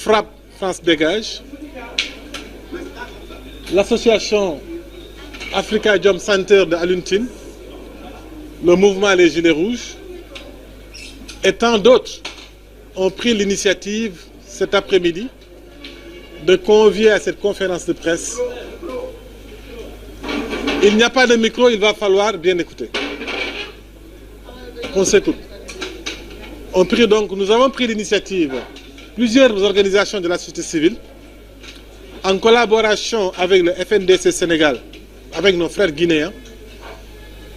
FRAPP France Dégage, l'association Africa Jom Center de Alioune Tine, le mouvement Les Gilets Rouges et tant d'autres ont pris l'initiative cet après-midi de convier à cette conférence de presse. Il n'y a pas de micro, il va falloir bien écouter. On s'écoute. Nous avons pris l'initiative, plusieurs organisations de la société civile, en collaboration avec le FNDC Sénégal, avec nos frères guinéens,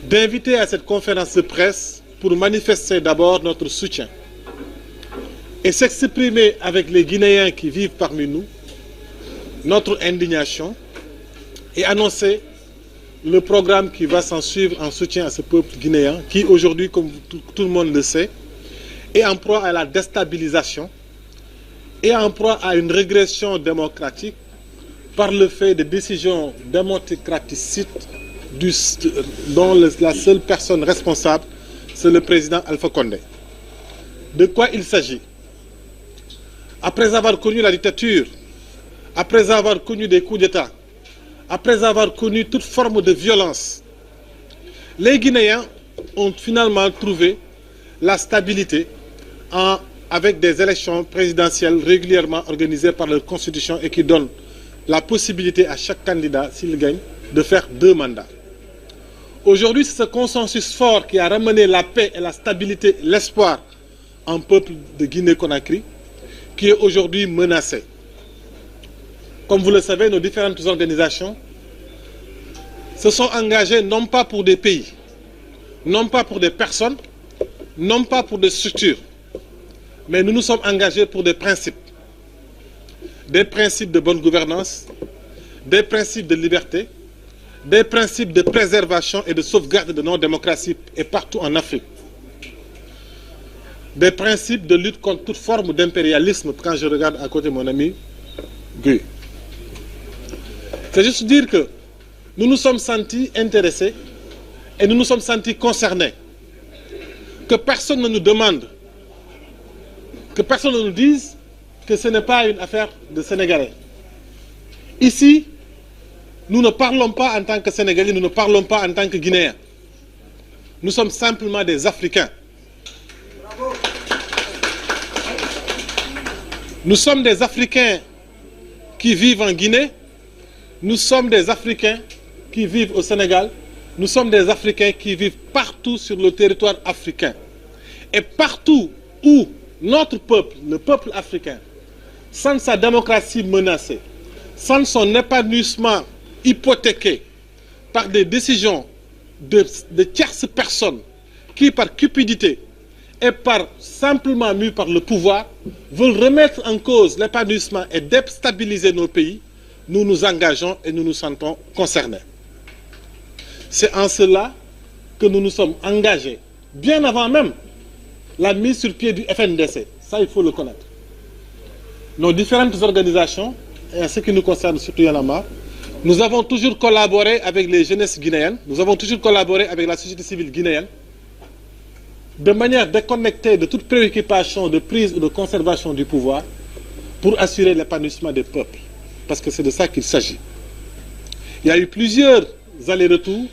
d'inviter à cette conférence de presse pour manifester d'abord notre soutien et s'exprimer avec les Guinéens qui vivent parmi nous, notre indignation, et annoncer le programme qui va s'en suivre en soutien à ce peuple guinéen qui aujourd'hui, comme tout le monde le sait, est en proie à la déstabilisation et en proie à une régression démocratique par le fait de décisions démocraticides dont la seule personne responsable, c'est le président Alpha Condé. De quoi il s'agit? Après avoir connu la dictature, après avoir connu des coups d'État, après avoir connu toute forme de violence, les Guinéens ont finalement trouvé la stabilité avec des élections présidentielles régulièrement organisées par leur constitution et qui donnent la possibilité à chaque candidat, s'il gagne, de faire 2 mandats. Aujourd'hui, c'est ce consensus fort qui a ramené la paix et la stabilité, l'espoir en peuple de Guinée-Conakry, qui est aujourd'hui menacé. Comme vous le savez, nos différentes organisations se sont engagées non pas pour des pays, non pas pour des personnes, non pas pour des structures, mais nous nous sommes engagés pour des principes de bonne gouvernance, des principes de liberté, des principes de préservation et de sauvegarde de nos démocraties et partout en Afrique. Des principes de lutte contre toute forme d'impérialisme, quand je regarde à côté mon ami Guy. C'est juste dire que nous nous sommes sentis intéressés et nous nous sommes sentis concernés. Que personne ne nous demande, que personne ne nous dise que ce n'est pas une affaire de Sénégalais. Ici, nous ne parlons pas en tant que Sénégalais, nous ne parlons pas en tant que Guinéens. Nous sommes simplement des Africains. Nous sommes des Africains qui vivent en Guinée. Nous sommes des Africains qui vivent au Sénégal. Nous sommes des Africains qui vivent partout sur le territoire africain. Et partout où notre peuple, le peuple africain, sent sa démocratie menacée, sent son épanouissement hypothéqué par des décisions de tierces personnes qui, par cupidité et simplement mus par le pouvoir, veulent remettre en cause l'épanouissement et déstabiliser nos pays, nous nous engageons et nous nous sentons concernés. C'est en cela que nous nous sommes engagés, bien avant même la mise sur pied du FNDC. Ça, il faut le connaître. Nos différentes organisations, et en ce qui nous concerne surtout Y'en a marre, nous avons toujours collaboré avec les jeunesses guinéennes, nous avons toujours collaboré avec la société civile guinéenne, de manière déconnectée de toute préoccupation de prise ou de conservation du pouvoir, pour assurer l'épanouissement des peuples. Parce que c'est de ça qu'il s'agit. Il y a eu plusieurs allers-retours,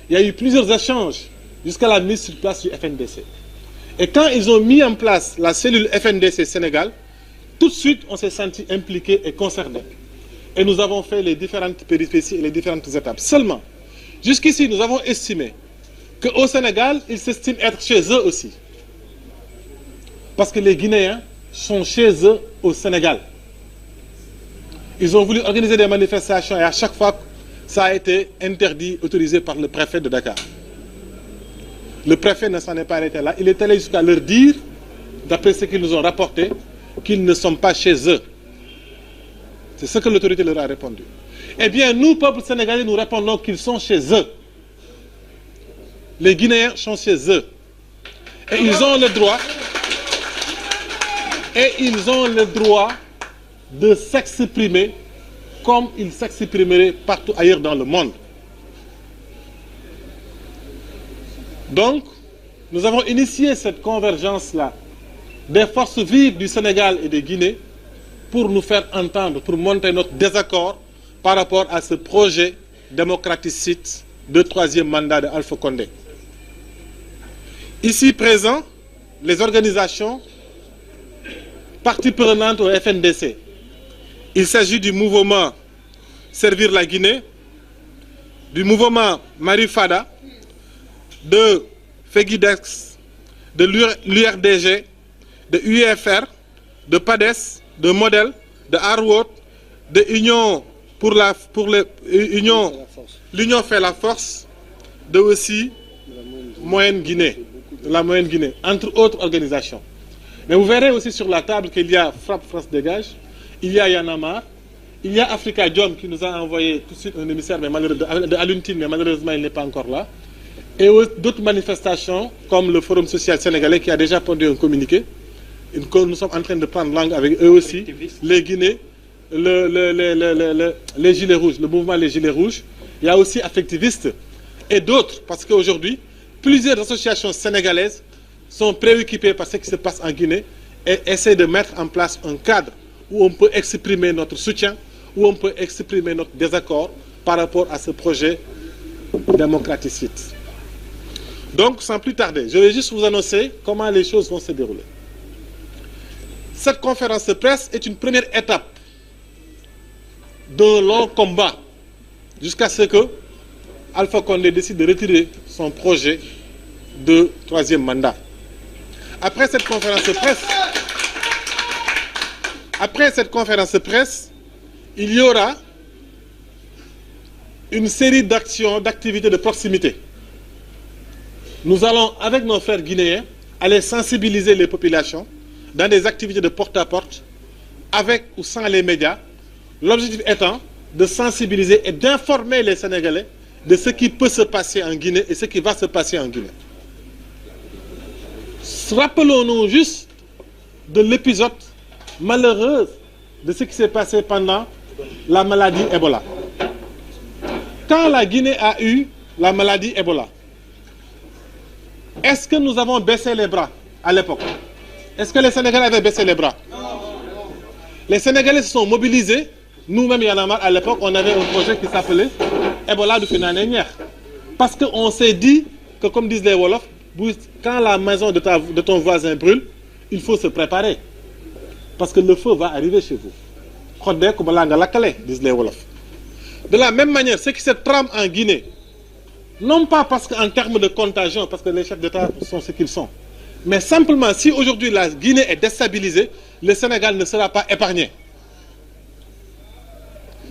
il y a eu plusieurs échanges jusqu'à la mise sur place du FNDC. Et quand ils ont mis en place la cellule FNDC Sénégal, tout de suite on s'est senti impliqué et concerné. Et nous avons fait les différentes péripéties et les différentes étapes. Seulement, jusqu'ici, nous avons estimé qu'au Sénégal, ils s'estiment être chez eux aussi. Parce que les Guinéens sont chez eux au Sénégal. Ils ont voulu organiser des manifestations et à chaque fois, ça a été interdit, autorisé par le préfet de Dakar. Le préfet ne s'en est pas arrêté là. Il est allé jusqu'à leur dire, d'après ce qu'ils nous ont rapporté, qu'ils ne sont pas chez eux. C'est ce que l'autorité leur a répondu. Eh bien, nous, peuple sénégalais, nous répondons qu'ils sont chez eux. Les Guinéens sont chez eux. Et ils ont le droit, de s'exprimer comme ils s'exprimeraient partout ailleurs dans le monde. Donc, nous avons initié cette convergence-là des forces vives du Sénégal et de Guinée pour nous faire entendre, pour montrer notre désaccord par rapport à ce projet démocraticide de troisième mandat de Alpha Condé. Ici présents, les organisations parties prenantes au FNDC. Il s'agit du mouvement Servir la Guinée, du mouvement Marifada, de FEGIDEX, de l'URDG, de UEFR, de PADES, de Model, de Harwood, de l'Union fait la force, de aussi Moyenne Guinée, de la Moyenne Guinée, entre autres organisations. Mais vous verrez aussi sur la table qu'il y a Frappe France Dégage, il y a Y'en a marre, il y a Africa Jom qui nous a envoyé tout de suite un émissaire de Aluntine, mais malheureusement il n'est pas encore là. Et d'autres manifestations comme le Forum social sénégalais qui a déjà pondu un communiqué. Nous sommes en train de prendre langue avec eux aussi, les Guinées, les Gilets Rouges, le mouvement Les Gilets Rouges. Il y a aussi Affectivistes et d'autres, parce qu'aujourd'hui, plusieurs associations sénégalaises sont préoccupées par ce qui se passe en Guinée et essaient de mettre en place un cadre où on peut exprimer notre soutien, où on peut exprimer notre désaccord par rapport à ce projet démocraticide. Donc, sans plus tarder, je vais juste vous annoncer comment les choses vont se dérouler. Cette conférence de presse est une première étape d'un long combat jusqu'à ce que Alpha Condé décide de retirer son projet de troisième mandat. Après cette conférence de presse, il y aura une série d'actions, d'activités de proximité. Nous allons, avec nos frères guinéens, aller sensibiliser les populations dans des activités de porte-à-porte, avec ou sans les médias, l'objectif étant de sensibiliser et d'informer les Sénégalais de ce qui peut se passer en Guinée et ce qui va se passer en Guinée. Rappelons-nous juste de l'épisode malheureux de ce qui s'est passé pendant la maladie Ebola. Quand la Guinée a eu la maladie Ebola, est-ce que nous avons baissé les bras à l'époque? Est-ce que les Sénégalais avaient baissé les bras? Les Sénégalais se sont mobilisés. Nous-mêmes, Y'en a marre, à l'époque, on avait un projet qui s'appelait Ebola du Finanénière. Parce qu'on s'est dit que, comme disent les Wolofs, quand la maison de ton voisin brûle, il faut se préparer. Parce que le feu va arriver chez vous. Disent les Wolofs. De la même manière, ce qui se trame en Guinée, non pas parce qu'en termes de contagion, parce que les chefs d'État sont ce qu'ils sont, mais simplement, si aujourd'hui la Guinée est déstabilisée, le Sénégal ne sera pas épargné.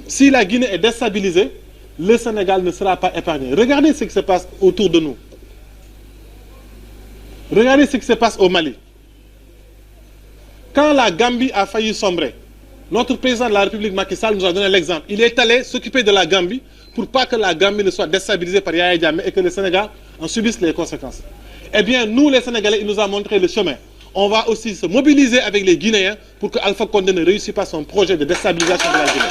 Si la Guinée est déstabilisée, le Sénégal ne sera pas épargné. Regardez ce qui se passe autour de nous. Regardez ce qui se passe au Mali. Quand la Gambie a failli sombrer, notre président de la République, Macky Sall, nous a donné l'exemple. Il est allé s'occuper de la Gambie pour pas que la Gambie ne soit déstabilisée par Yaya Jammeh et que le Sénégal en subisse les conséquences. Eh bien, nous, les Sénégalais, il nous a montré le chemin. On va aussi se mobiliser avec les Guinéens pour que Alpha Condé ne réussisse pas son projet de déstabilisation de la Guinée.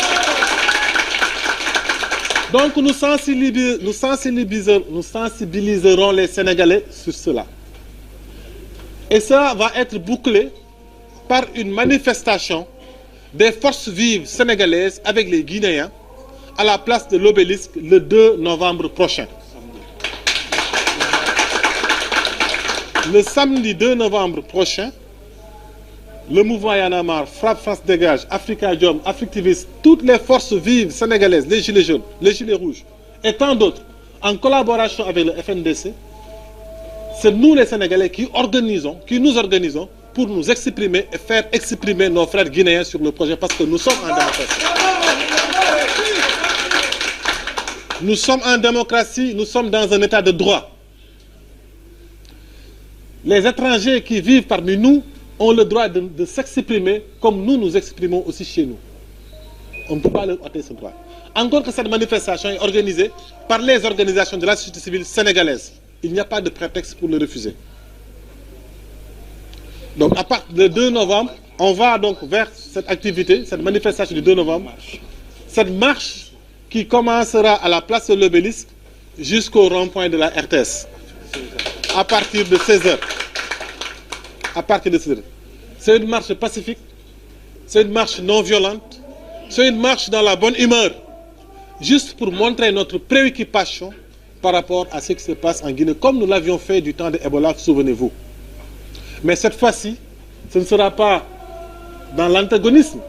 Donc, nous sensibiliserons les Sénégalais sur cela. Et ça va être bouclé par une manifestation des forces vives sénégalaises avec les Guinéens à la place de l'Obélisque le 2 novembre prochain. Le samedi 2 novembre prochain, le mouvement Y'en a marre, Frappe France Dégage, Africa Jom, Affectivistes, toutes les forces vives sénégalaises, les Gilets jaunes, les Gilets rouges et tant d'autres, en collaboration avec le FNDC, c'est nous les Sénégalais qui nous organisons pour nous exprimer et faire exprimer nos frères guinéens sur le projet parce que nous sommes en démocratie. Nous sommes en démocratie, nous sommes dans un état de droit. Les étrangers qui vivent parmi nous ont le droit de s'exprimer comme nous nous exprimons aussi chez nous. On ne peut pas leur ôter ce droit. Encore que cette manifestation est organisée par les organisations de la société civile sénégalaise. Il n'y a pas de prétexte pour le refuser. Donc à partir du 2 novembre, on va donc vers cette activité, cette manifestation du 2 novembre. Cette marche qui commencera à la place de l'Obélisque jusqu'au rond-point de la RTS. À partir de 16h. À partir de 16h. C'est une marche pacifique. c'est une marche non violente, c'est une marche dans la bonne humeur, juste pour montrer notre préoccupation par rapport à ce qui se passe en Guinée, comme nous l'avions fait du temps de Ebola, souvenez-vous. Mais cette fois-ci, ce ne sera pas dans l'antagonisme,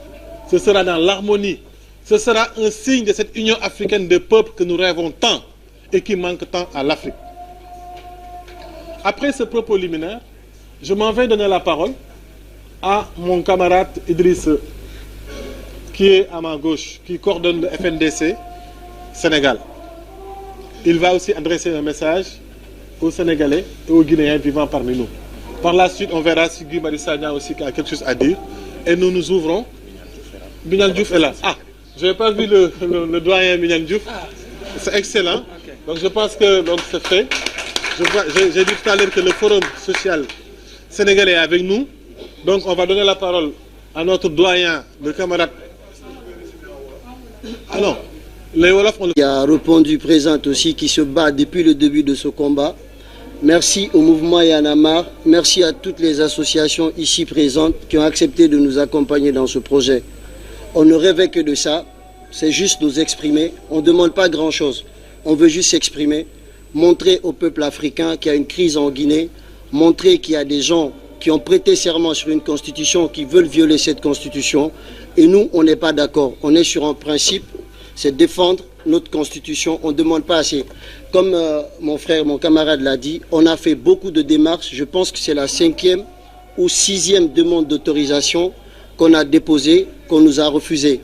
ce sera dans l'harmonie. Ce sera un signe de cette union africaine des peuples que nous rêvons tant et qui manque tant à l'Afrique. Après ce propos liminaire, je m'en vais donner la parole à mon camarade Idriss, qui est à ma gauche, qui coordonne le FNDC Sénégal. Il va aussi adresser un message aux Sénégalais et aux Guinéens vivant parmi nous. Par la suite, on verra si Guy Marius Sagna aussi a quelque chose à dire. Et nous nous ouvrons. Bignal Diouf est là. Ah, je n'ai pas vu le doyen Bignal Diouf. C'est excellent. Donc je pense que c'est fait. J'ai dit tout à l'heure que le Forum social sénégalais est avec nous. Donc on va donner la parole à notre doyen, le camarade. Ah non, les Wolof ont... Qui a répondu présente aussi, qui se bat depuis le début de ce combat. Merci au mouvement Y en a marre. Merci à toutes les associations ici présentes qui ont accepté de nous accompagner dans ce projet. On ne rêvait que de ça, c'est juste nous exprimer. On ne demande pas grand-chose. On veut juste s'exprimer, montrer au peuple africain qu'il y a une crise en Guinée, montrer qu'il y a des gens qui ont prêté serment sur une constitution, qui veulent violer cette constitution. Et nous, on n'est pas d'accord. On est sur un principe, c'est défendre notre constitution. On ne demande pas assez. Comme mon frère, mon camarade l'a dit, on a fait beaucoup de démarches. Je pense que c'est la 5e ou 6e demande d'autorisation qu'on a déposée, qu'on nous a refusée.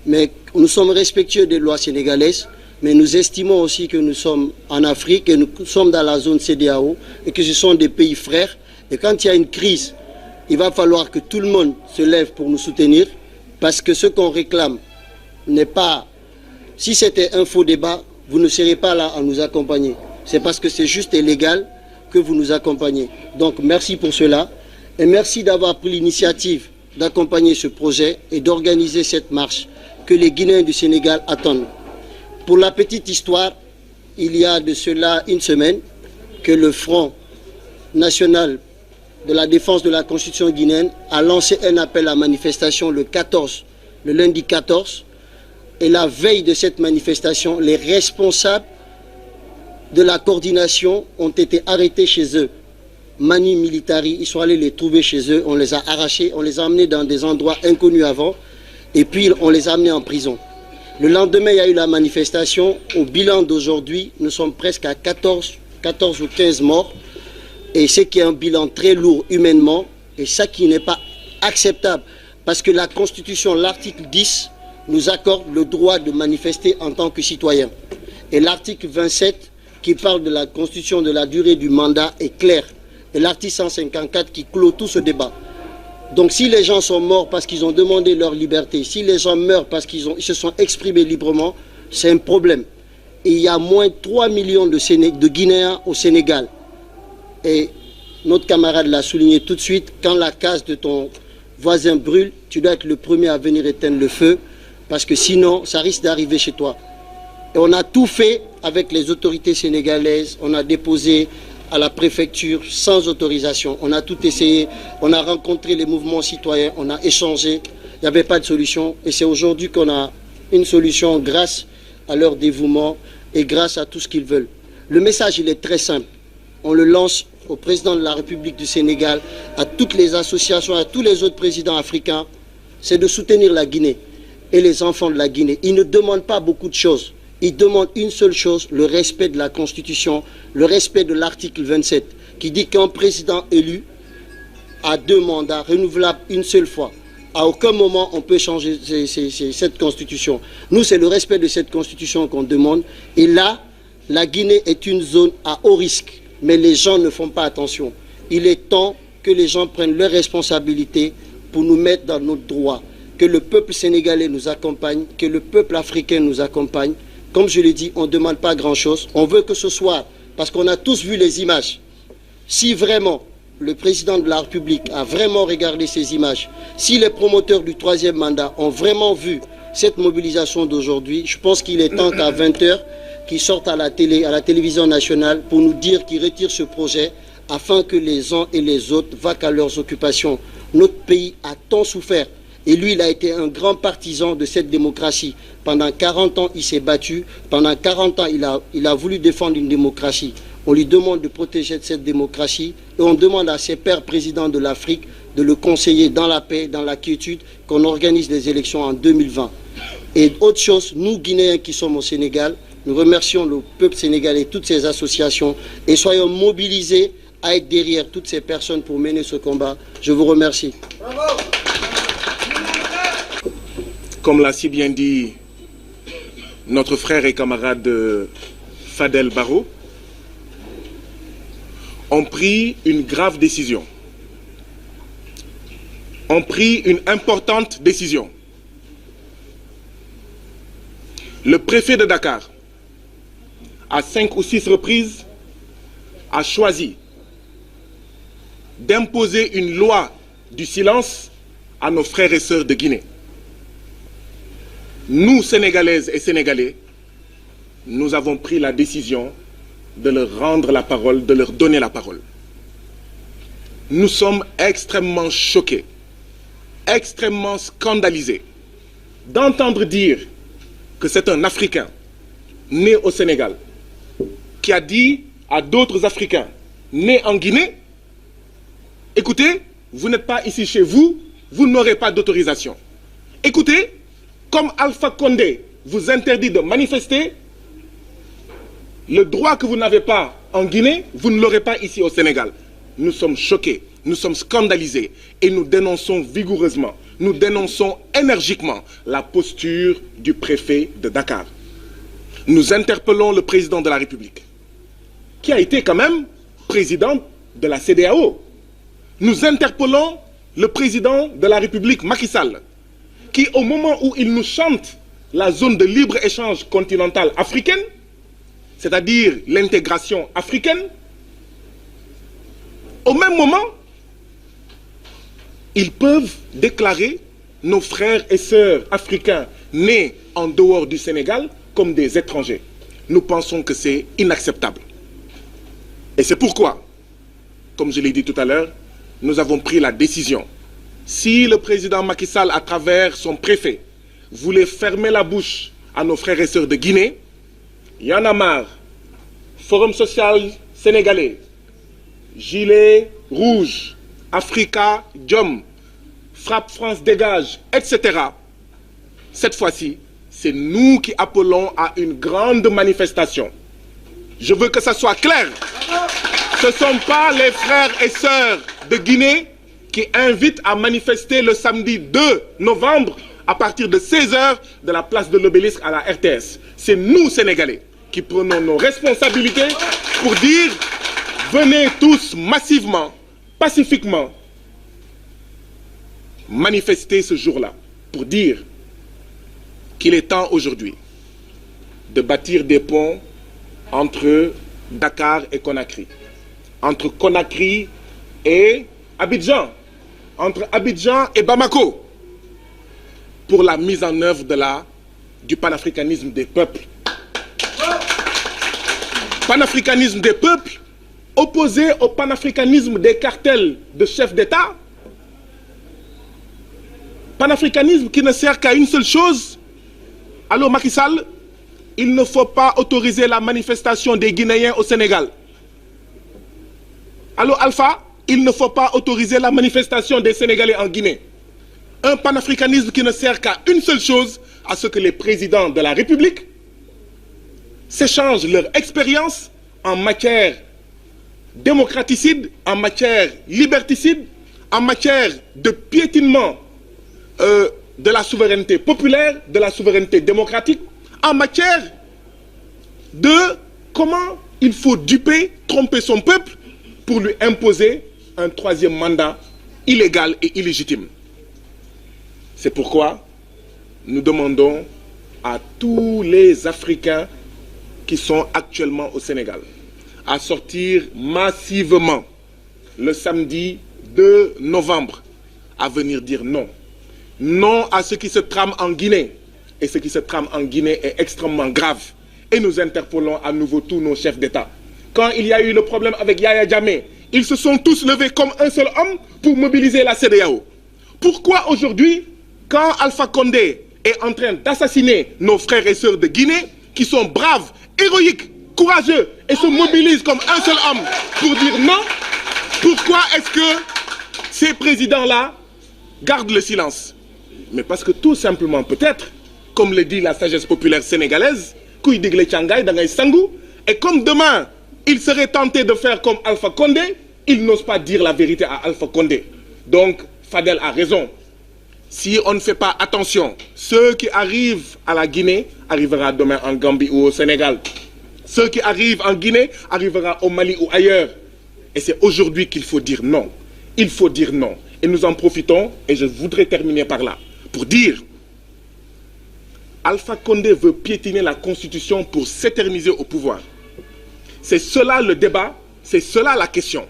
Mais nous sommes respectueux des lois sénégalaises, mais nous estimons aussi que nous sommes en Afrique et nous sommes dans la zone CEDEAO et que ce sont des pays frères. Et quand il y a une crise, il va falloir que tout le monde se lève pour nous soutenir, parce que ce qu'on réclame n'est pas... Si c'était un faux débat, vous ne serez pas là à nous accompagner. C'est parce que c'est juste et légal que vous nous accompagnez. Donc merci pour cela et merci d'avoir pris l'initiative d'accompagner ce projet et d'organiser cette marche que les Guinéens du Sénégal attendent. Pour la petite histoire, il y a de cela une semaine que le Front national de la défense de la Constitution guinéenne a lancé un appel à manifestation le lundi 14. Et la veille de cette manifestation, les responsables de la coordination ont été arrêtés chez eux. Mani Militari, ils sont allés les trouver chez eux, on les a arrachés, on les a amenés dans des endroits inconnus avant, et puis on les a amenés en prison. Le lendemain, il y a eu la manifestation. Au bilan d'aujourd'hui, nous sommes presque à 14 ou 15 morts, et ce qui est un bilan très lourd humainement, et ça qui n'est pas acceptable, parce que la Constitution, l'article 10, nous accorde le droit de manifester en tant que citoyen. Et l'article 27, qui parle de la constitution de la durée du mandat, est clair. Et l'article 154 qui clôt tout ce débat. Donc si les gens sont morts parce qu'ils ont demandé leur liberté, si les gens meurent parce qu'ils se sont exprimés librement, c'est un problème. Et il y a moins de 3 millions de Guinéens au Sénégal. Et notre camarade l'a souligné tout de suite, quand la case de ton voisin brûle, tu dois être le premier à venir éteindre le feu, parce que sinon, ça risque d'arriver chez toi. Et on a tout fait avec les autorités sénégalaises, on a déposé à la préfecture sans autorisation, on a tout essayé, on a rencontré les mouvements citoyens, on a échangé, il n'y avait pas de solution. Et c'est aujourd'hui qu'on a une solution grâce à leur dévouement et grâce à tout ce qu'ils veulent. Le message, il est très simple. On le lance au président de la République du Sénégal, à toutes les associations, à tous les autres présidents africains, c'est de soutenir la Guinée et les enfants de la Guinée. Ils ne demandent pas beaucoup de choses. Ils demandent une seule chose, le respect de la Constitution, le respect de l'article 27, qui dit qu'un président élu a 2 mandats renouvelables une seule fois. À aucun moment on peut changer cette Constitution. Nous, c'est le respect de cette Constitution qu'on demande. Et là, la Guinée est une zone à haut risque. Mais les gens ne font pas attention. Il est temps que les gens prennent leurs responsabilités pour nous mettre dans notre droit. Que le peuple sénégalais nous accompagne, que le peuple africain nous accompagne. Comme je l'ai dit, on ne demande pas grand-chose. On veut que ce soit, parce qu'on a tous vu les images. Si vraiment le président de la République a vraiment regardé ces images, si les promoteurs du 3e mandat ont vraiment vu cette mobilisation d'aujourd'hui, je pense qu'il est temps qu'à 20 h, qu'ils sortent à la télévision nationale pour nous dire qu'ils retirent ce projet afin que les uns et les autres vaquent à leurs occupations. Notre pays a tant souffert. Et lui, il a été un grand partisan de cette démocratie. Pendant 40 ans, il s'est battu. Pendant 40 ans, il a voulu défendre une démocratie. On lui demande de protéger cette démocratie et on demande à ses pairs présidents de l'Afrique de le conseiller dans la paix, dans la quiétude, qu'on organise les élections en 2020. Et autre chose, nous Guinéens qui sommes au Sénégal, nous remercions le peuple sénégalais et toutes ces associations et soyons mobilisés à être derrière toutes ces personnes pour mener ce combat. Je vous remercie. Bravo. Comme l'a si bien dit notre frère et camarade Fadel Barro, ont pris une grave décision, ont pris une importante décision. Le préfet de Dakar, à 5 ou 6 reprises, a choisi d'imposer une loi du silence à nos frères et sœurs de Guinée. Nous, Sénégalaises et Sénégalais, nous avons pris la décision de leur rendre la parole, de leur donner la parole. Nous sommes extrêmement choqués, extrêmement scandalisés d'entendre dire que c'est un Africain né au Sénégal qui a dit à d'autres Africains nés en Guinée, écoutez, vous n'êtes pas ici chez vous, vous n'aurez pas d'autorisation. Écoutez, comme Alpha Condé vous interdit de manifester, le droit que vous n'avez pas en Guinée, vous ne l'aurez pas ici au Sénégal. Nous sommes choqués, nous sommes scandalisés et nous dénonçons vigoureusement, nous dénonçons énergiquement la posture du préfet de Dakar. Nous interpellons le président de la République, qui a été quand même président de la CEDEAO. Nous interpellons le président de la République, Macky Sall, qui au moment où il nous chante la zone de libre-échange continentale africaine, c'est-à-dire l'intégration africaine, au même moment, ils peuvent déclarer nos frères et sœurs africains nés en dehors du Sénégal comme des étrangers. Nous pensons que c'est inacceptable. Et c'est pourquoi, comme je l'ai dit tout à l'heure, nous avons pris la décision. Si le président Macky Sall, à travers son préfet, voulait fermer la bouche à nos frères et sœurs de Guinée, Y en a marre, Forum social sénégalais, Gilet rouge, Africa, Jom, Frappe France dégage, etc. Cette fois-ci, c'est nous qui appelons à une grande manifestation. Je veux que ça soit clair. Ce ne sont pas les frères et sœurs de Guinée qui invitent à manifester le samedi 2 novembre à partir de 16h de la place de l'Obélisque à la RTS. C'est nous, Sénégalais, qui prenons nos responsabilités pour dire venez tous massivement, pacifiquement, manifester ce jour-là pour dire qu'il est temps aujourd'hui de bâtir des ponts entre Dakar et Conakry, entre Conakry et Abidjan, entre Abidjan et Bamako, pour la mise en œuvre du panafricanisme des peuples. Panafricanisme des peuples opposé au panafricanisme des cartels de chefs d'État. Panafricanisme qui ne sert qu'à une seule chose. Allô Macky Sall, il ne faut pas autoriser la manifestation des Guinéens au Sénégal. Allô Alpha, il ne faut pas autoriser la manifestation des Sénégalais en Guinée. Un panafricanisme qui ne sert qu'à une seule chose, à ce que les présidents de la République s'échangent leur expérience en matière démocraticide, en matière liberticide, en matière de piétinement de la souveraineté populaire, de la souveraineté démocratique, en matière de comment il faut duper, tromper son peuple pour lui imposer un troisième mandat illégal et illégitime. C'est pourquoi nous demandons à tous les Africains qui sont actuellement au Sénégal à sortir massivement le samedi 2 novembre à venir dire non. Non à ce qui se trame en Guinée. Et ce qui se trame en Guinée est extrêmement grave. Et nous interpellons à nouveau tous nos chefs d'État. Quand il y a eu le problème avec Yaya Jammeh, ils se sont tous levés comme un seul homme pour mobiliser la CEDEAO. Pourquoi aujourd'hui Quand Alpha Condé est en train d'assassiner nos frères et sœurs de Guinée, qui sont braves, héroïques, courageux et se mobilisent comme un seul homme pour dire non, pourquoi est-ce que ces présidents-là gardent le silence? Mais parce que tout simplement, peut-être, comme le dit la sagesse populaire sénégalaise, Kuy digle Tchangay, Dangay Sangou, et comme demain, ils seraient tentés de faire comme Alpha Condé, ils n'osent pas dire la vérité à Alpha Condé. Donc, Fadel a raison. Si on ne fait pas attention, ceux qui arrivent à la Guinée arriveront demain en Gambie ou au Sénégal. Ceux qui arrivent en Guinée arriveront au Mali ou ailleurs. Et c'est aujourd'hui qu'il faut dire non. Il faut dire non. Et nous en profitons, et je voudrais terminer par là, pour dire Alpha Condé veut piétiner la Constitution pour s'éterniser au pouvoir. C'est cela le débat, c'est cela la question.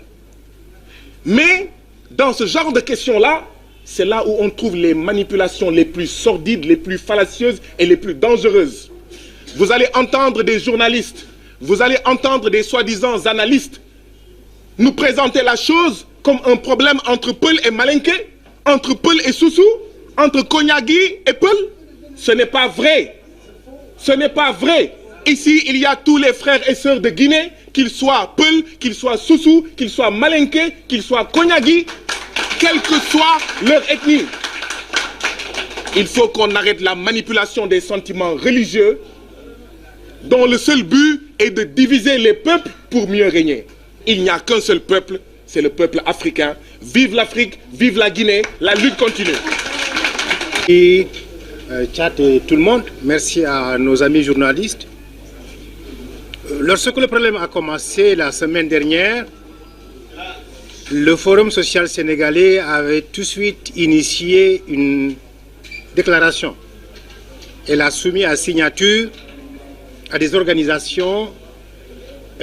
Mais dans ce genre de questions-là, c'est là où on trouve les manipulations les plus sordides, les plus fallacieuses et les plus dangereuses. Vous allez entendre des journalistes, vous allez entendre des soi-disant analystes nous présenter la chose comme un problème entre Peul et Malinké, entre Peul et Soussou, entre Konyagi et Peul. Ce n'est pas vrai. Ce n'est pas vrai. Ici, il y a tous les frères et sœurs de Guinée, qu'ils soient Peul, qu'ils soient Soussou, qu'ils soient Malinké, qu'ils soient Konyagi, quelle que soit leur ethnie. Il faut qu'on arrête la manipulation des sentiments religieux dont le seul but est de diviser les peuples pour mieux régner. Il n'y a qu'un seul peuple, c'est le peuple africain. Vive l'Afrique, vive la Guinée, la lutte continue. Et chat et tout le monde, merci à nos amis journalistes. Lorsque le problème a commencé la semaine dernière, le Forum social sénégalais avait tout de suite initié une déclaration. Elle a soumis à signature à des organisations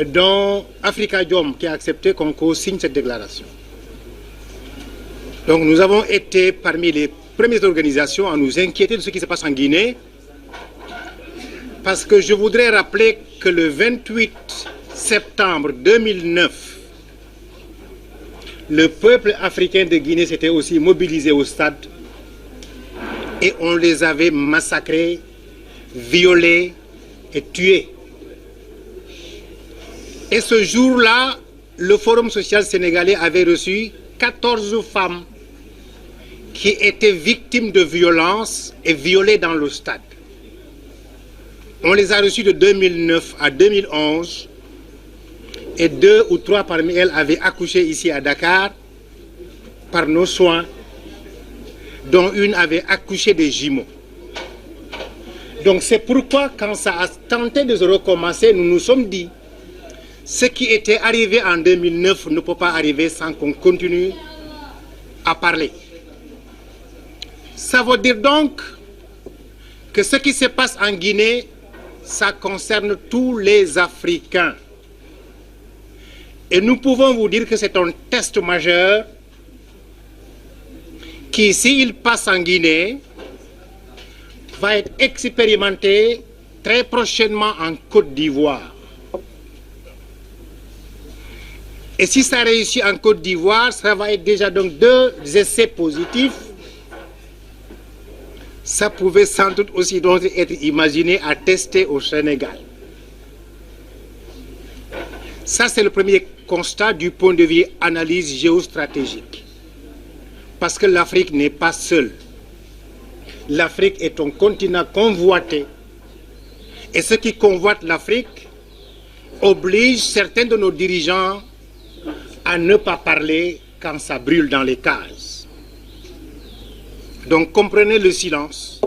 dont Afrikajom qui a accepté qu'on co-signe cette déclaration. Donc nous avons été parmi les premières organisations à nous inquiéter de ce qui se passe en Guinée, parce que je voudrais rappeler que le 28 septembre 2009, le peuple africain de Guinée s'était aussi mobilisé au stade et on les avait massacrés, violés et tués. Et ce jour-là, le Forum social sénégalais avait reçu 14 femmes qui étaient victimes de violences et violées dans le stade. On les a reçues de 2009 à 2011 et 2 ou 3 parmi elles avaient accouché ici à Dakar par nos soins, dont une avait accouché des jumeaux. Donc c'est pourquoi quand ça a tenté de se recommencer, nous nous sommes dit ce qui était arrivé en 2009 ne peut pas arriver sans qu'on continue à parler. Ça veut dire donc que ce qui se passe en Guinée, ça concerne tous les Africains. Et nous pouvons vous dire que c'est un test majeur qui, s'il passe en Guinée, va être expérimenté très prochainement en Côte d'Ivoire. Et si ça réussit en Côte d'Ivoire, ça va être déjà donc 2 essais positifs. Ça pouvait sans doute aussi donc être imaginé à tester au Sénégal. Ça, c'est le premier constat du point de vue analyse géostratégique. Parce que l'Afrique n'est pas seule. L'Afrique est un continent convoité. Et ce qui convoite l'Afrique oblige certains de nos dirigeants à ne pas parler quand ça brûle dans les cases. Donc comprenez le silence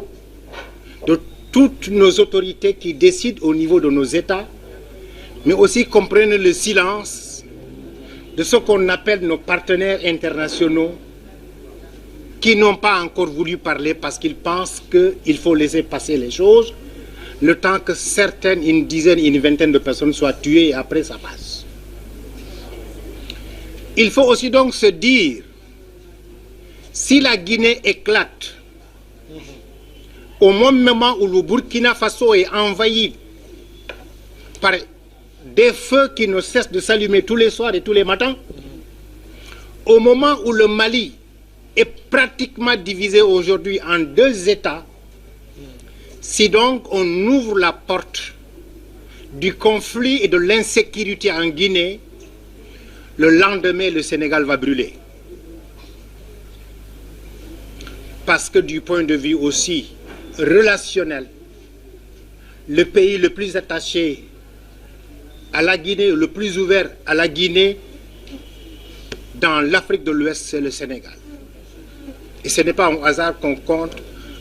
de toutes nos autorités qui décident au niveau de nos États, mais aussi comprenez le silence de ce qu'on appelle nos partenaires internationaux qui n'ont pas encore voulu parler parce qu'ils pensent qu'il faut laisser passer les choses, le temps que certaines, une dizaine, une vingtaine de personnes soient tuées et après ça passe. Il faut aussi donc se dire, si la Guinée éclate, au même moment où le Burkina Faso est envahi par des feux qui ne cessent de s'allumer tous les soirs et tous les matins, au moment où le Mali est pratiquement divisée aujourd'hui en 2 États, si donc on ouvre la porte du conflit et de l'insécurité en Guinée, le lendemain, le Sénégal va brûler. Parce que du point de vue aussi relationnel, le pays le plus attaché à la Guinée, le plus ouvert à la Guinée, dans l'Afrique de l'Ouest, c'est le Sénégal. Et ce n'est pas un hasard qu'on compte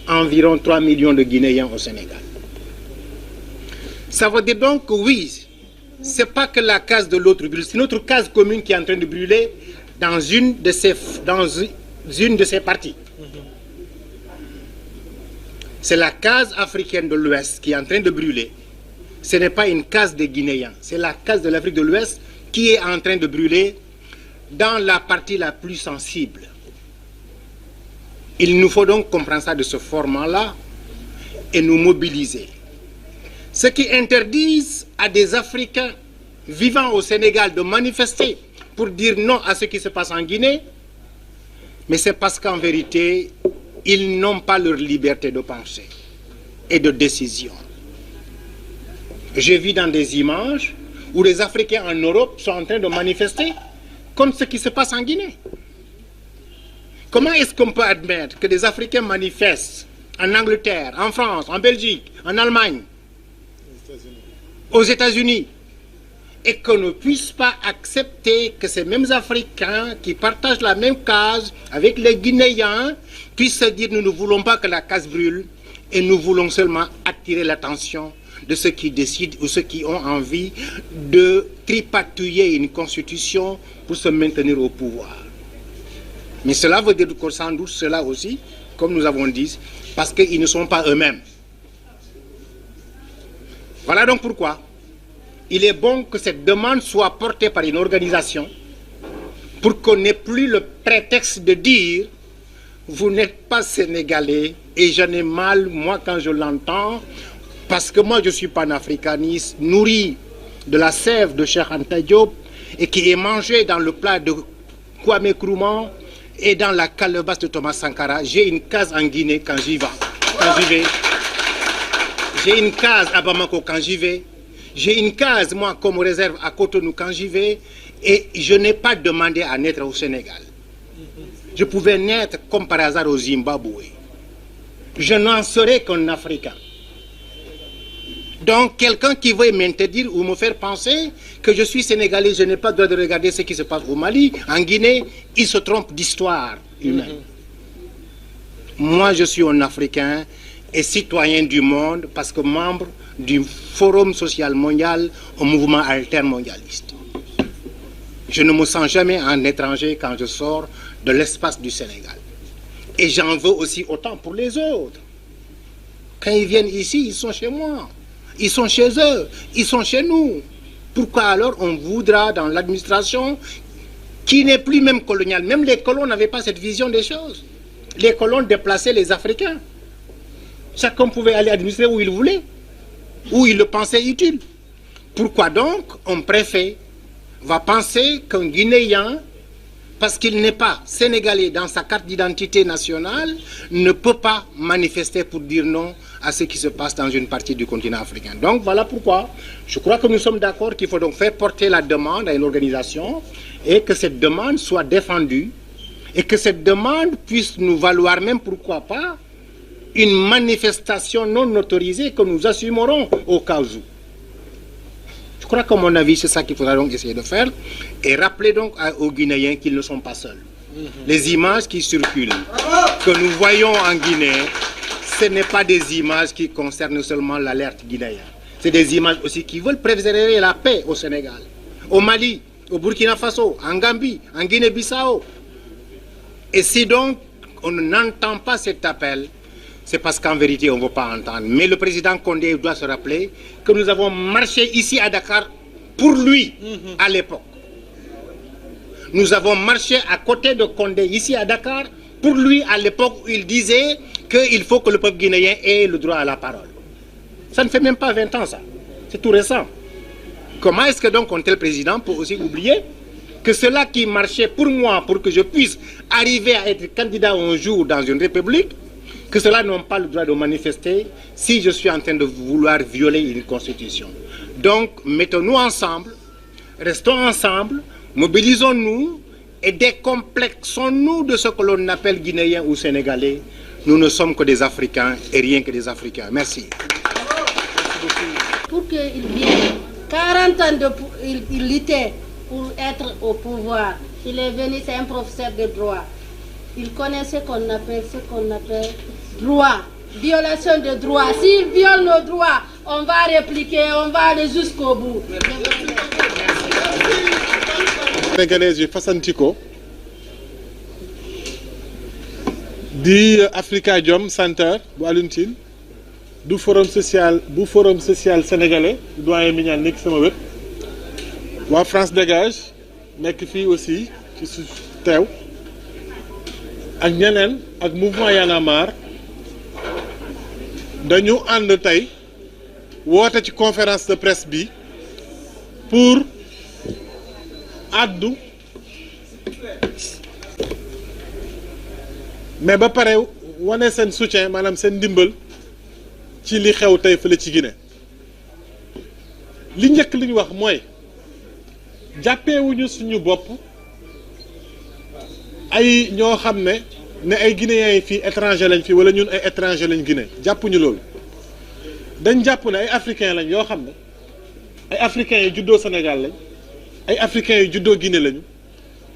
environ 3 millions de Guinéens au Sénégal. Ça veut dire donc que oui, ce n'est pas que la case de l'autre brûle, c'est notre case commune qui est en train de brûler dans une de ces parties. C'est la case africaine de l'Ouest qui est en train de brûler. Ce n'est pas une case des Guinéens, c'est la case de l'Afrique de l'Ouest qui est en train de brûler dans la partie la plus sensible. Il nous faut donc comprendre ça de ce format-là et nous mobiliser. Ce qui interdisent à des Africains vivant au Sénégal de manifester pour dire non à ce qui se passe en Guinée, mais c'est parce qu'en vérité, ils n'ont pas leur liberté de pensée et de décision. J'ai vu dans des images où les Africains en Europe sont en train de manifester contre ce qui se passe en Guinée. Comment est-ce qu'on peut admettre que des Africains manifestent en Angleterre, en France, en Belgique, en Allemagne, aux États-Unis, et qu'on ne puisse pas accepter que ces mêmes Africains qui partagent la même case avec les Guinéens puissent se dire nous ne voulons pas que la case brûle et nous voulons seulement attirer l'attention de ceux qui décident ou ceux qui ont envie de tripatouiller une constitution pour se maintenir au pouvoir. Mais cela veut dire que sans doute cela aussi, comme nous avons dit, parce qu'ils ne sont pas eux-mêmes. Voilà donc pourquoi il est bon que cette demande soit portée par une organisation pour qu'on n'ait plus le prétexte de dire vous n'êtes pas sénégalais et j'en ai mal moi quand je l'entends parce que moi je suis panafricaniste nourri de la sève de Cheikh Anta Diop et qui est mangé dans le plat de Kwame Nkrumah et dans la calebasse de Thomas Sankara. J'ai une case en Guinée quand j'y vais. J'ai une case à Bamako quand j'y vais. J'ai une case, moi, comme réserve à Cotonou quand j'y vais, et je n'ai pas demandé à naître au Sénégal. Je pouvais naître comme par hasard au Zimbabwe. Je n'en serais qu'un Africain. Donc, quelqu'un qui veut m'interdire ou me faire penser que je suis Sénégalais, je n'ai pas le droit de regarder ce qui se passe au Mali, en Guinée, il se trompe d'histoire humaine. Moi, je suis un Africain et citoyen du monde parce que membre du Forum social mondial au mouvement altermondialiste. Je ne me sens jamais un étranger quand je sors de l'espace du Sénégal. Et j'en veux aussi autant pour les autres. Quand ils viennent ici, ils sont chez moi. Ils sont chez eux. Ils sont chez nous. Pourquoi alors on voudra dans l'administration qui n'est plus même coloniale? Même les colons n'avaient pas cette vision des choses. Les colons déplaçaient les Africains. Chacun pouvait aller administrer où il voulait, où il le pensait utile. Pourquoi donc un préfet va penser qu'un Guinéen, parce qu'il n'est pas sénégalais dans sa carte d'identité nationale, ne peut pas manifester pour dire non à ce qui se passe dans une partie du continent africain. Donc voilà pourquoi je crois que nous sommes d'accord qu'il faut donc faire porter la demande à une organisation et que cette demande soit défendue et que cette demande puisse nous valoir même, pourquoi pas, une manifestation non autorisée que nous assumerons au cas où. Je crois qu'à mon avis, c'est ça qu'il faudra donc essayer de faire et rappeler donc aux Guinéens qu'ils ne sont pas seuls. Les images qui circulent, que nous voyons en Guinée, ce n'est pas des images qui concernent seulement l'alerte guinéenne. C'est des images aussi qui veulent préserver la paix au Sénégal, au Mali, au Burkina Faso, en Gambie, en Guinée-Bissau. Et si donc on n'entend pas cet appel, c'est parce qu'en vérité, on ne veut pas entendre. Mais le président Condé doit se rappeler que nous avons marché ici à Dakar pour lui à l'époque. Nous avons marché à côté de Condé ici à Dakar pour lui à l'époque où il disait qu'il faut que le peuple guinéen ait le droit à la parole. Ça ne fait même pas 20 ans ça. C'est tout récent. Comment est-ce que donc un tel président peut aussi oublier que cela qui marchait pour moi, pour que je puisse arriver à être candidat un jour dans une république, que cela n'ont pas le droit de manifester si je suis en train de vouloir violer une constitution. Donc, mettons-nous ensemble, restons ensemble, mobilisons-nous et décomplexons-nous de ce que l'on appelle Guinéens ou Sénégalais. Nous ne sommes que des Africains et rien que des Africains. Merci. Pour qu'il vienne, 40 ans il luttait pour être au pouvoir. Il est venu, c'est un professeur de droit. Il connaît ce qu'on appelle droit, violation de droit. S'il viole nos droits, on va répliquer, on va aller jusqu'au bout. Sénégalais yi fasanti ko di Afrikajom Center bu Alioune Tine du forum social sénégalais doyen Mignane nekk sama wet waa France Dégage nekk fii aussi ci su teew ak ñeneen ak mouvement Y'en a marre dañu ànd tey woote ci conférence de presse bi pour addu mais ba pare wane seen soutien maanaam seen ndimbal ci li xew tey fële ci Guinée li njëkk li ñu wax mooy jàppeewuñu suñu bopp ay ñoo xam ne ay Guinéens yi fii étranger lañ fii wala ñun ay étranger lañ Guinée jàppuñu loolu dañ jàpp ne ay africains lañ yoo xam ne ay africains yi juddoo Sénégal lañ ay africains yi juddoo Guinée lañu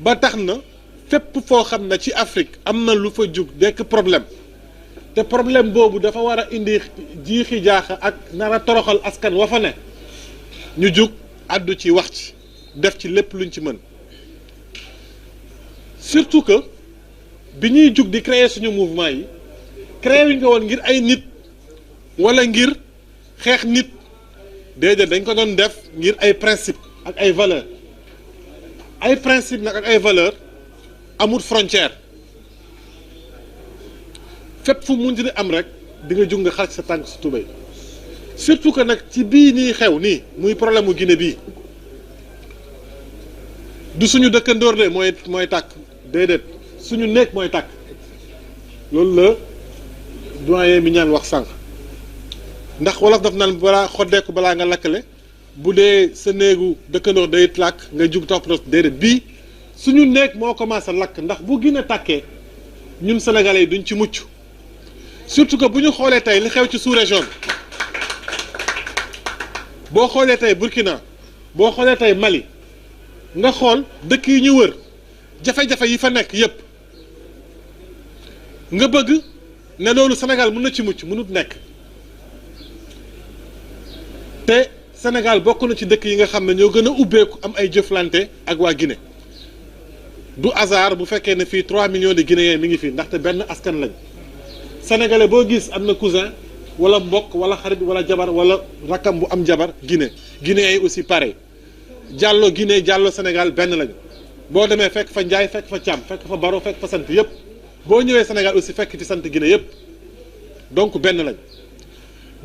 ba tax na fépp foo xam ne ci Afrique am na lu fa jug dekk problème te problème boobu dafa war a indi jiixi jaaxa ak nar a toroxal askan wa fa ne ñu jug àddu ci wax ci def ci lépp luñ ci mën surtout que bi ñuy jug di créer suñu mouvement yi créer wuñ ko woon ngir ay nit wala ngir xeex nit déedéet dañ ko doon def ngir ay principe ak ay valeur ay principe nag ak ay valeur amul frontière fépp fu mun di am rek di nga jug nga xar sa tànk sa tubéy surtout que nag ci bii nii xew nii muy problème mu Guinée bii du suñu dëkkandoor de mooy tàkk déedéet suñu néeg mooy tàkk loolu la doyen mi ñaan wax sànq ndax wolof daf naan balaa xoddeeku balaa nga lakkale bu dee sa néegu dëkkandoor day làkk nga jug toppatoo déedéet bii suñu néeg moo commencé lakk ndax bu Guinée tàkkee ñun sénégalais yi duñ ci mucc surtout que bu ñu xoolee tey li xew ci sous-région boo xoolee tey Burkina boo xoolee tey Mali nga xool dëkk yi ñu wër jafe-jafe yi fa nekk yépp nga bëgg ne loolu Sénégal mën na ci mucc mënut nekk te Sénégal bokk na ci dëkk yi nga xam ne ñoo gën a ubbeeku am ay jëflante ak waa Guinée du hasard bu fekkee ne fii 3 millions de Guinéens mi ngi fi ndaxte benn askan lañ sénégalais boo gis am na cousin wala mbokk wala xarit wala jabar wala rakam bu am jabar Guinée Guinéens yi aussi pareil jàllo Guinée jàllo Sénégal benn lañu boo demee fekk fa Njaay fekk fa Caam fekk fa Baro fekk fa sant yëpp boo ñëwee Sénégal aussi fekk fi sant Guinée yëpp donc benn lañ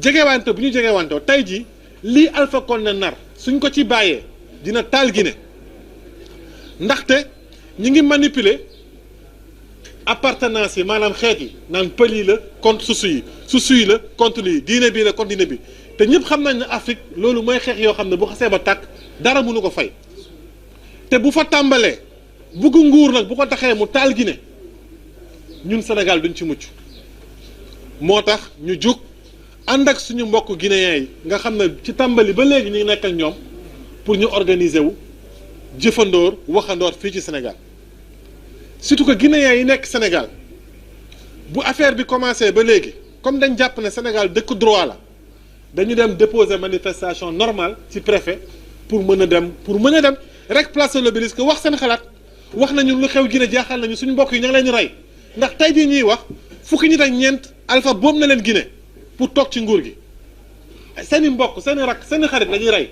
jegewante bu ñu jegewantoo tey jii lii Alpha Condé nar suñ ko ci bàyyee dina taal Guinée ndaxte ñi ngi manipuler appartenance yi maanaam xeet yi naan pël yi la contre susu yi la contre lii diine bii la contre diine bi te ñëpp xam nañ ne Afrique loolu mooy xeex yoo xam ne bu xasee ba tàkk dara mënu ko fay te bu fa tàmbalee bugg nguur nag bu ko taxee mu taal Guinée ñun Sénégal duñ ci mucc moo tax ñu jug ànd ak suñu mbokk guinéens yi nga xam ne ci tàmbali ba léegi ñu ngi nekk ak ñoom pour ñu organiser wu jëfandoor waxandoor fii ci Sénégal surtout que guinéens yi nekk Sénégal bu affaire bi commencé ba léegi comme dañ jàpp ne Sénégal dëkk droit la dañu dem déposer manifestation normale ci préfet pour mën a dem rek place de l'Obélisque wax seen xalaat wax nañu lu xew Guinée jaaxal nañu suñu mbokk yi ña ngi leen rey ndax tey jii ñuy wax fukki nit ak ñeent Alpha boobu na leen Guinée pour toog ci nguur gi seeni mbokk seeni rak seeni xarit la ñuy rey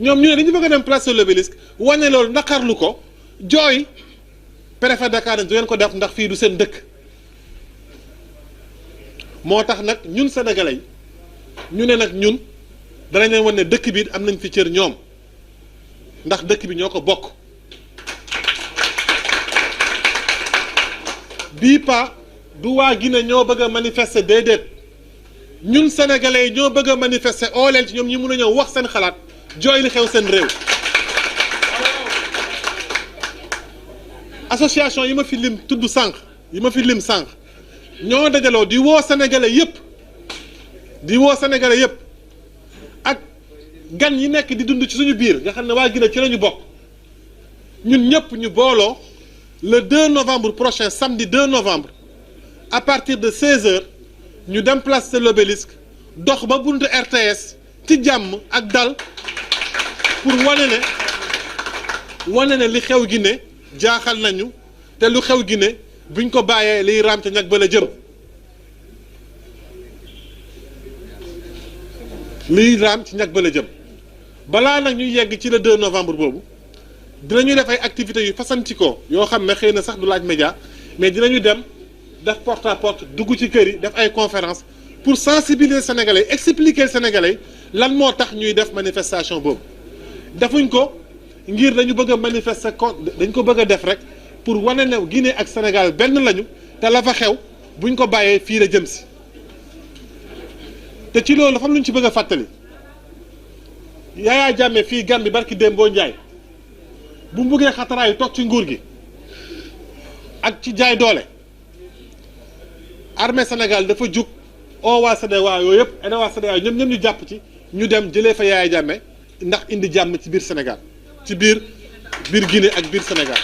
ñoom ñu ne dañu bëgg a dem place de l'Obélisque wane loolu naqarlu ko jooy préfet Dakar du ngeen ko def ndax fii du seen dëkk moo tax nag ñun sénégalais ñu ne nag ñun danañ leen wan ne dëkk bi am nañ fi cër ñoom ndax dëkk bi ñoo ko bokk bii pa du waa Guinée ñoo bëgg a manifester déedéet ñun sénégalais yi ñoo bëgg a manifester oo leen ci ñoom ñi mun a ñëw wax seen xalaat jooy li xew seen réew. association yi ma fi lim tudd sànq ñoo dajaloo di woo sénégalais yëpp ak gan yi nekk di dund ci suñu biir nga xam ne waa Guinée ci lañu bokk ñun ñëpp ñu booloo le 2 novembre prochain samedi 2 novembre à partir de 16h ñu dem place de l'Obélisque dox ba buntu RTS ci jàmm ak dal pour wane ne li xew Guinée jaaxal nañu te lu xew Guinée buñ ko bàyyee liy raam ca ñag ba la jëm balaa nag ñuy yegg ci le 2 novembre boobu dinañu def ay activités yu fasantikoo yoo xam ne xëy na sax du laaj média mais dinañu dem def porte à porte dugg ci kër yi def ay conférence pour sensibiliser sénégalais expliquer sénégalais lan moo tax ñuy def manifestation boobu defuñ ko ngir dañu bëgg a manifester dañ ko bëgg a def rek pour wane ne Guinée ak Sénégal benn lañu te la fa xew buñ ko bàyyee fii la jëm si te ci loolu dafa am lu ñu ci bëgg a fàttali Yaya Jammeh fii Gambie barki Dembo Ndiaye bu mu buggee xataraayu toog ci nguur gi ak ci jaay doole armée Sénégal dafa jug oo waa CEDEAO yooyu yëpp ana waa CEDEAO ñoom ñu jàpp ci ñu dem jëlee fa Yaya Jammeh ndax indi jàmm ci biir Sénégal ci biir Guinée ak biir Sénégal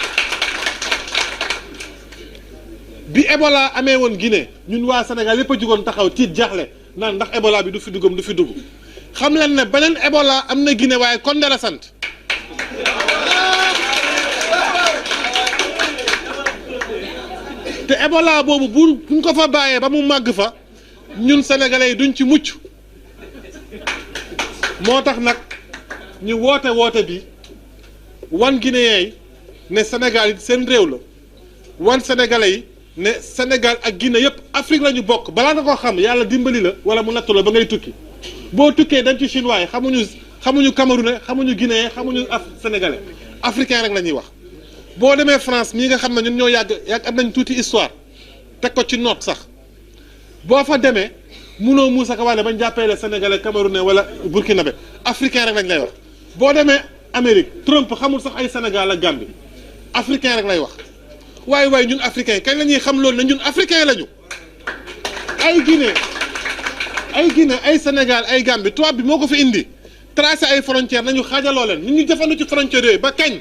bi Ebola amee woon Guinée ñun waa Sénégal yëpp a jugoon taxaw tiit jaaxle naan ndax Ebola bi du fi dugg xam leen ne beneen Ebola am na Guinée waaye Condé la sant te Ebola boobu buñ ko fa bàyyee ba mu màgg fa ñun sénégalais yi duñ ci mucc moo tax nag ñu woote bi wan Guinéens yi ne Sénégal yi seen réew la wan sénégalais yi ne Sénégal ak Guinée yëpp Afrique la ñu bokk balaa nga ko xam yàlla dimbali la wala mu nattu la ba ngay tukki boo tukkee dañ ci chinois yi xamuñu camerounais xamuñu guinéen xamuñu sénégalais africain rek la ñuy wax. boo demee France mii nga xam ne ñun ñoo yàgg am nañ tuuti histoire teg ko ci note sax boo fa demee munoo Moussa Kawane bañ jàppee le sénégalais camerounais wala burkinabé africain rek lañ lay wax. boo demee Amérique Trump xamul sax ay Sénégal ak Gambie africain rek lay wax waaye ñun africain kañ la ñuy xam loolu ne ñun africain lañu ay Guinée ay Sénégal ay Gambie tubaab bi moo ko fi indi tracé ay frontières nañu xaajaloo leen ñun ñu jëfandu ci frontières yooyu ba kañ.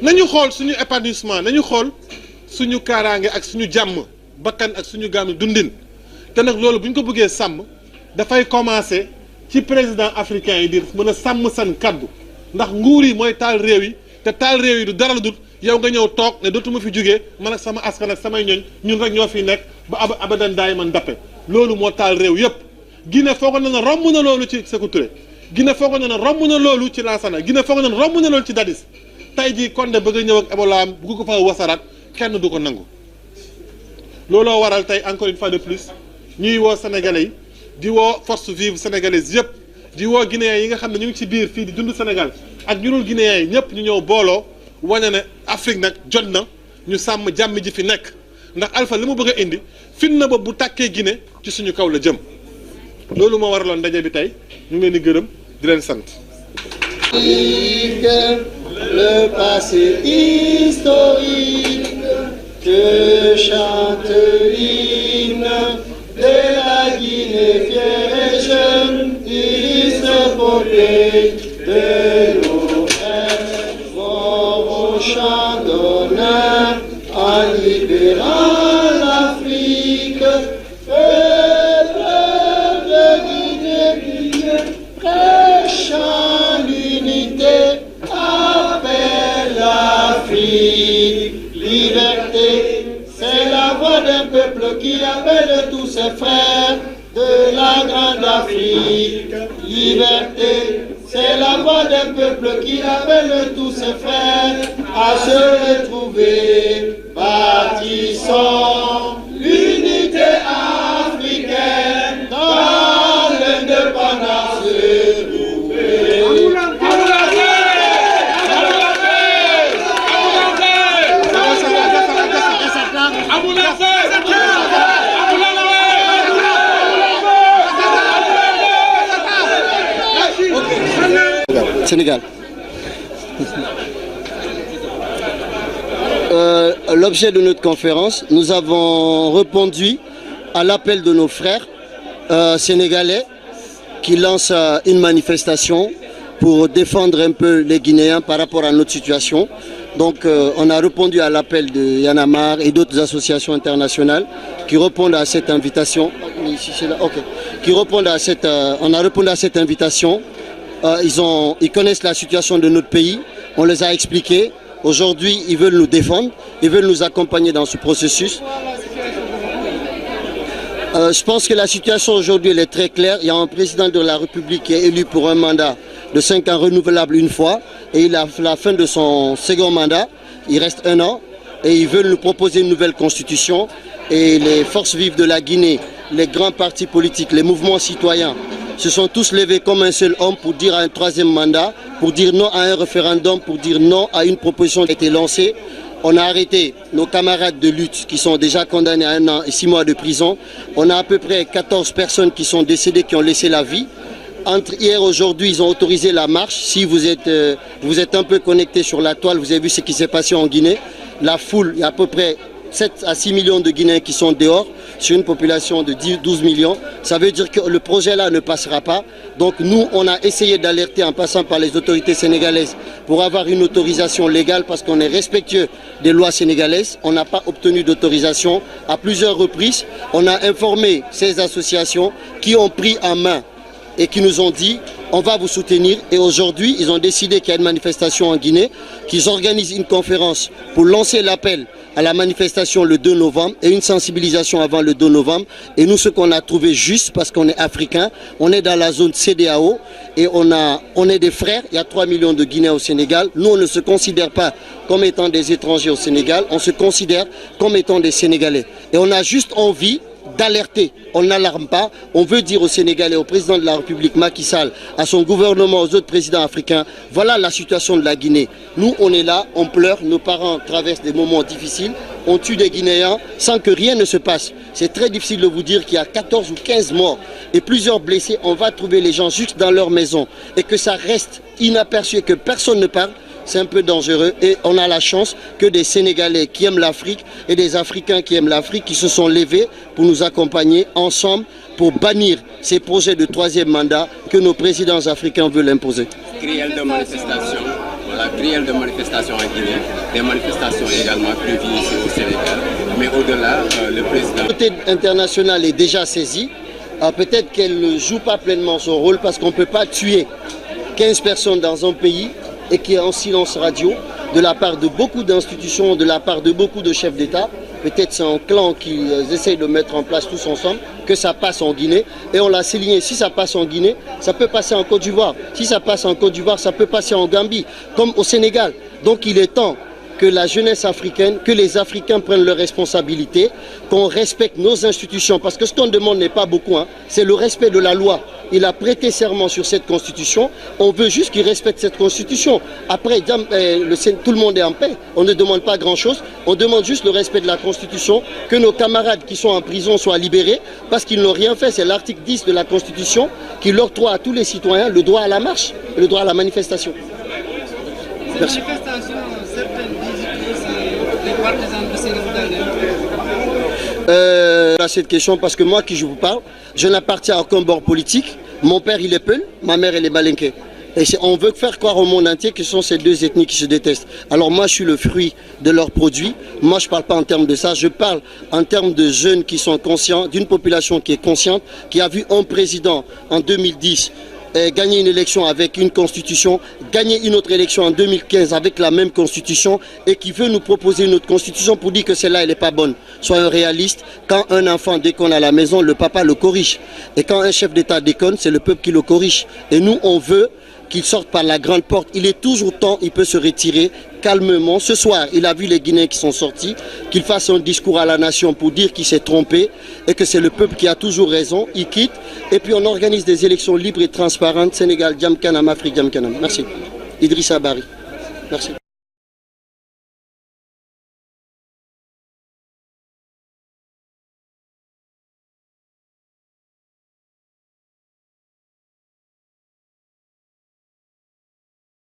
nañu xool suñu épanouissement nañu xool suñu kaaraange ak suñu jàmm bakkan ak suñu gàmm dundin te nag loolu bu ñu ko bëggee sàmm dafay commencer ci président africain yi di mën a sàmm seen kaddu ndax nguur yi mooy taal réew yi te taal réew yi du dara lu dul yow nga ñëw toog ne dootuma fi jógee man ak sama askan ak samay ñoñ ñun rek ñoo fi nekk ba abadan daay man dappe loolu moo taal réew yépp Guinée foog na ne romb na loolu ci Sékou Touré Guinée foog na ne romb na loolu ci Lansana Guinée foog na ne romb na loolu ci Dadis tey jii Condé bëgg a ñëw ak Ebola am bu ko fa wasaraat kenn du ko nangu looloo waral tey encore une fois de plus ñuy woo sénégalais yi di woo force vive sénégalaise yëpp di woo guinéens yi nga xam ne ñu ngi ci biir fii di dund Sénégal ak ñu dul guinéens yi ñëpp ñu ñëw booloo wane ne Afrique nag jot na ñu sàmm jàmm ji fi nekk ndax Alpha li mu bëgg a indi fitna boobu bu tàkkee Guinée ci suñu kaw la jëm loolu moo waraloon ndaje bi tey ñu ngi leen di gërëm di leen sant. Le passé historique que chante l'hymne de la Guinée fière et jeune, illustre épopée de nos frères, morts au champ d'honneur en libérant l'Afrique. Peuple de Guinée, prêchant l'unité, appelle l'Afrique. Liberté, c'est la voix d'un peuple qui appelle tous ses frères de la grande Afrique. Liberté, c'est la voix d'un peuple qui appelle tous ses frères à se retrouver. Bâtissons l'unité africaine dans l'indépendance retrouvée. Sénégal. L'objet de notre conférence, nous avons répondu à l'appel de nos frères sénégalais qui lancent une manifestation pour défendre un peu les Guinéens par rapport à notre situation. Donc on a répondu à l'appel de Y en a marre et d'autres associations internationales qui répondent à cette invitation. On a répondu à cette invitation. Ils connaissent la situation de notre pays, on les a expliqués. Aujourd'hui, ils veulent nous défendre, ils veulent nous accompagner dans ce processus. Je pense que la situation aujourd'hui elle est très claire. Il y a un président de la République qui est élu pour un mandat de 5 ans renouvelable une fois. Et il a la fin de son second mandat, il reste 1 an. Et ils veulent nous proposer une nouvelle constitution. Et les forces vives de la Guinée, les grands partis politiques, les mouvements citoyens se sont tous levés comme un seul homme pour dire à un 3e mandat, pour dire non à un référendum, pour dire non à une proposition qui a été lancée. On a arrêté nos camarades de lutte qui sont déjà condamnés à 1 an et 6 mois de prison. On a à peu près 14 personnes qui sont décédées, qui ont laissé la vie. Entre hier et aujourd'hui, ils ont autorisé la marche. Si vous êtes un peu connecté sur la toile, vous avez vu ce qui s'est passé en Guinée. La foule, il y a à peu près 7 à 6 millions de Guinéens qui sont dehors sur une population de 12 millions. Ça veut dire que le projet là ne passera pas. Donc nous, on a essayé d'alerter en passant par les autorités sénégalaises pour avoir une autorisation légale parce qu'on est respectueux des lois sénégalaises. On n'a pas obtenu d'autorisation à plusieurs reprises. On a informé ces associations qui ont pris en main et qui nous ont dit on va vous soutenir. Et aujourd'hui, ils ont décidé qu'il y a une manifestation en Guinée, qu'ils organisent une conférence pour lancer l'appel à la manifestation le 2 novembre et une sensibilisation avant le 2 novembre. Et nous, ce qu'on a trouvé juste, parce qu'on est africains, on est dans la zone CEDEAO et on est des frères. Il y a 3 millions de Guinéens au Sénégal. Nous, on ne se considère pas comme étant des étrangers au Sénégal, on se considère comme étant des Sénégalais. Et on a juste envie d'alerter, on n'alarme pas, on veut dire aux Sénégalais, au président de la République Macky Sall, à son gouvernement, aux autres présidents africains, voilà la situation de la Guinée. Nous, on est là, on pleure, nos parents traversent des moments difficiles, on tue des Guinéens sans que rien ne se passe. C'est très difficile de vous dire qu'il y a 14 ou 15 morts et plusieurs blessés, on va trouver les gens juste dans leur maison et que ça reste inaperçu et que personne ne parle. C'est un peu dangereux et on a la chance que des Sénégalais qui aiment l'Afrique et des Africains qui aiment l'Afrique qui se sont levés pour nous accompagner ensemble pour bannir ces projets de 3e mandat que nos présidents africains veulent imposer. Crielle de manifestation, voilà, crielle de manifestation en Guinée, des manifestations également prévues ici au Sénégal, mais au-delà, le président... La communauté internationale est déjà saisie, peut-être qu'elle ne joue pas pleinement son rôle parce qu'on ne peut pas tuer 15 personnes dans un pays et qui est en silence radio de la part de beaucoup d'institutions, de la part de beaucoup de chefs d'État. Peut-être c'est un clan qui essaye de mettre en place tous ensemble, que ça passe en Guinée. Et on l'a souligné, si ça passe en Guinée, ça peut passer en Côte d'Ivoire. Si ça passe en Côte d'Ivoire, ça peut passer en Gambie, comme au Sénégal. Donc il est temps que la jeunesse africaine, que les Africains prennent leurs responsabilités, qu'on respecte nos institutions. Parce que ce qu'on demande n'est pas beaucoup, hein, c'est le respect de la loi. Il a prêté serment sur cette constitution, on veut juste qu'il respecte cette constitution. Après, tout le monde est en paix, on ne demande pas grand-chose, on demande juste le respect de la constitution, que nos camarades qui sont en prison soient libérés, parce qu'ils n'ont rien fait. C'est l'article 10 de la constitution qui octroie à tous les citoyens le droit à la marche, le droit à la manifestation. Merci. À cette question, parce que moi qui je vous parle, je n'appartiens à aucun bord politique. Mon père il est Peul, ma mère elle est Balenké. Et on veut faire croire au monde entier que ce sont ces deux ethnies qui se détestent. Alors moi je suis le fruit de leurs produits. Moi je ne parle pas en termes de ça, je parle en termes de jeunes qui sont conscients, d'une population qui est consciente, qui a vu un président en 2010 gagner une élection avec une constitution, gagner une autre élection en 2015 avec la même constitution et qui veut nous proposer une autre constitution pour dire que celle-là elle n'est pas bonne. Soyons réalistes, quand un enfant déconne à la maison, le papa le corrige. Et quand un chef d'État déconne, c'est le peuple qui le corrige. Et nous on veut qu'il sorte par la grande porte. Il est toujours temps, il peut se retirer calmement. Ce soir, il a vu les Guinéens qui sont sortis, qu'il fasse un discours à la nation pour dire qu'il s'est trompé et que c'est le peuple qui a toujours raison. Il quitte et puis on organise des élections libres et transparentes. Sénégal, Djam Kanam, Afrique, Djam Kanam. Merci. Idrissa Bari. Merci.